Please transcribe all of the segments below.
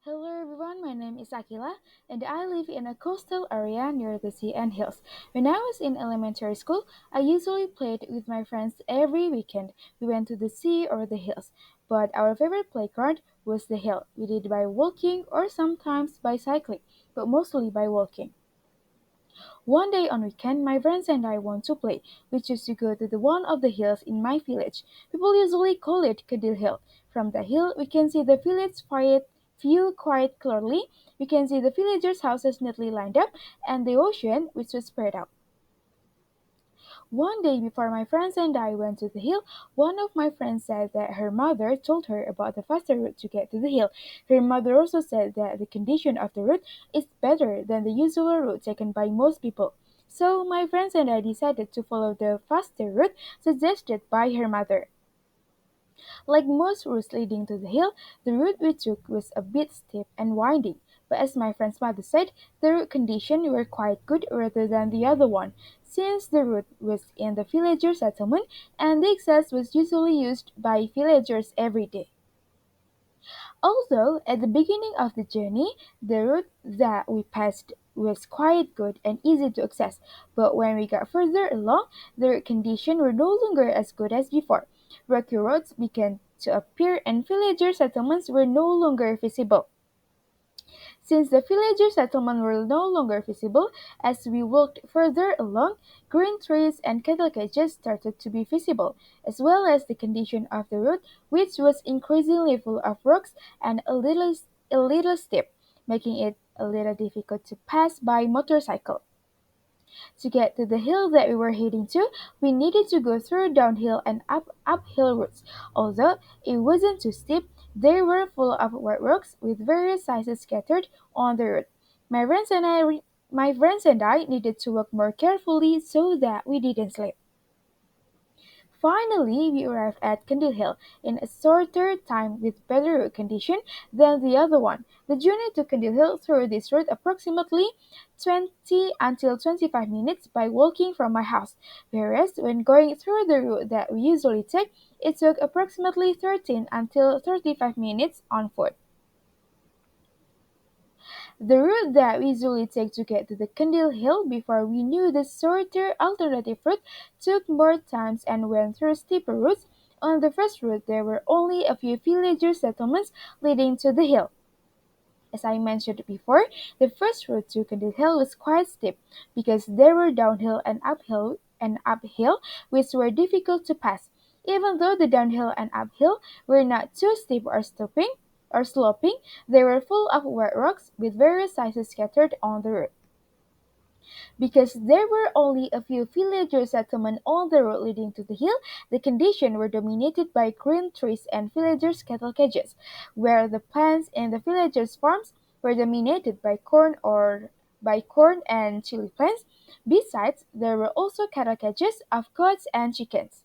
Hello everyone, my name is Aqilah and I live in a coastal area near the sea and hills. When I was in elementary school, I usually played with my friends every weekend. We went to the sea or the hills, but our favorite playground was the hill. We did by walking or sometimes by cycling, but mostly by walking. One day on weekend, my friends and I want to play. We choose to go to the one of the hills in my village. People usually call it Kedil Hill. From the hill, we can see the village quiet view quite clearly. We can see the villagers' houses neatly lined up and the ocean, which was spread out. One day before my friends and I went to the hill, one of my friends said that her mother told her about the faster route to get to the hill. Her mother also said that the condition of the route is better than the usual route taken by most people. So my friends and I decided to follow the faster route suggested by her mother. Like most routes leading to the hill, the route we took was a bit steep and winding, but as my friend's mother said, the route conditions were quite good rather than the other one, since the route was in the villager settlement and the access was usually used by villagers every day. Although at the beginning of the journey, the route that we passed was quite good and easy to access, but when we got further along, the route conditions were no longer as good as before. Rocky roads began to appear and villager settlements were no longer visible. Since the villager settlements were no longer visible, as we walked further along, green trees and cattle cages started to be visible, as well as the condition of the road, which was increasingly full of rocks and a little steep, making it a little difficult to pass by motorcycle. To get to the hill that we were heading to, we needed to go through downhill and uphill routes. Although it wasn't too steep, they were full of white rocks with various sizes scattered on the road. My friends and I needed to walk more carefully so that we didn't slip. Finally, we arrived at Candle Hill in a shorter time with better road condition than the other one. The journey to Candle Hill through this road approximately 20 until 25 minutes by walking from my house, whereas when going through the route that we usually take, it took approximately 13 until 35 minutes on foot. The route that we usually take to get to the Candle Hill before we knew the shorter alternative route took more times and went through steeper routes. On the first route, there were only a few villager settlements leading to the hill. As I mentioned before, the first route to Candle Hill was quite steep because there were downhill and uphill which were difficult to pass. Even though the downhill and uphill were not too steep or sloping, they were full of wet rocks with various sizes scattered on the road. Because there were only a few villager settlements on the road leading to the hill, the conditions were dominated by green trees and villagers' cattle cages, where the plants in the villagers' farms were dominated by corn and chili plants. Besides, there were also cattle cages of goats and chickens.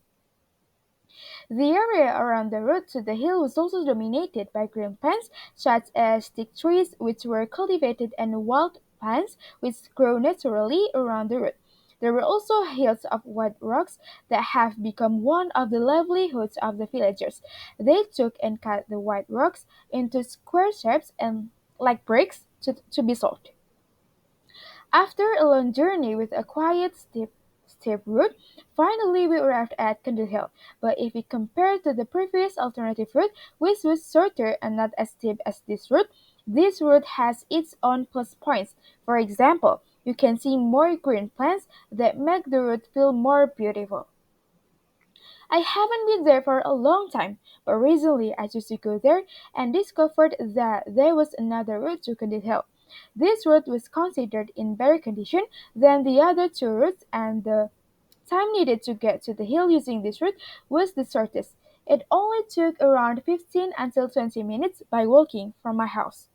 The area around the road to the hill was also dominated by green plants such as teak trees which were cultivated and wild plants which grow naturally around the road. There were also hills of white rocks that have become one of the livelihoods of the villagers. They took and cut the white rocks into square shapes and like bricks to be sold. After a long journey with a quiet, steep route, finally we arrived at Candle Hill. But if we compare to the previous alternative route, which was shorter and not as steep as this route has its own plus points. For example, you can see more green plants that make the route feel more beautiful. I haven't been there for a long time, but recently I chose to go there and discovered that there was another route to Candid Hill. This route was considered in better condition than the other two routes, and the time needed to get to the hill using this route was the shortest. It only took around 15 until 20 minutes by walking from my house.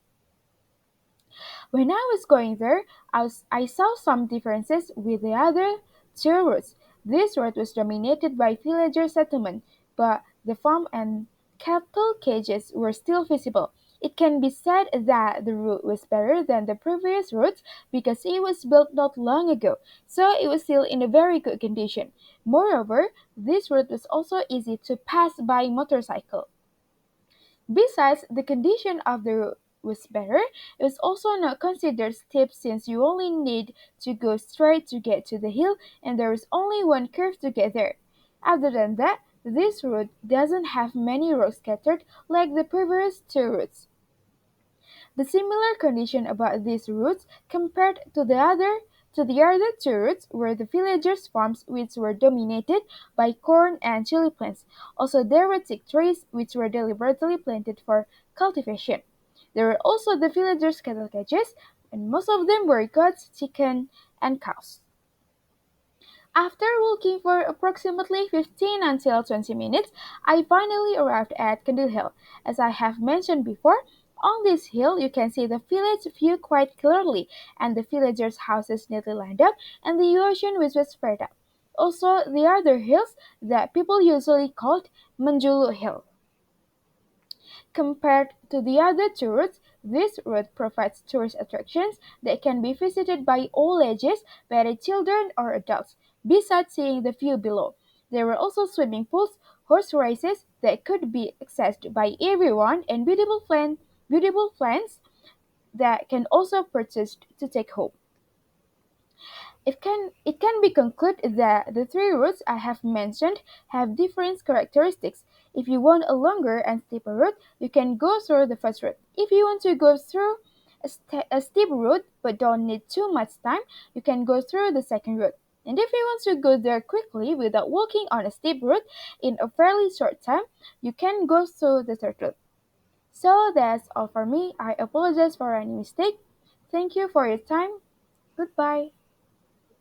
When I was going there, I saw some differences with the other two routes. This route was dominated by villager settlement, but the farm and cattle cages were still visible. It can be said that the route was better than the previous routes because it was built not long ago, so it was still in a very good condition. Moreover, this route was also easy to pass by motorcycle. Besides the condition of the route, was better. It was also not considered steep since you only need to go straight to get to the hill and there is only one curve to get there. Other than that, this route doesn't have many rocks scattered like the previous two routes. The similar condition about these routes compared to the other two routes were the villagers' farms which were dominated by corn and chili plants. Also there were teak trees which were deliberately planted for cultivation. There were also the villagers' cattle cages and most of them were goats, chicken and cows. After walking for approximately 15 until 20 minutes, I finally arrived at Kendall Hill. As I have mentioned before, on this hill you can see the village view quite clearly and the villagers' houses neatly lined up and the ocean which was spread out. Also, the other hills that people usually called Manjulu Hill. Compared to the other two routes, this route provides tourist attractions that can be visited by all ages, whether children or adults, besides seeing the view below. There were also swimming pools, horse races that could be accessed by everyone, and beautiful plants that can also purchased to take home. It can be concluded that the three routes I have mentioned have different characteristics. If you want a longer and steeper route, you can go through the first route. If you want to go through a steep route but don't need too much time, you can go through the second route. And if you want to go there quickly without walking on a steep route in a fairly short time, you can go through the third route. So that's all for me. I apologize for any mistake. Thank you for your time. Goodbye.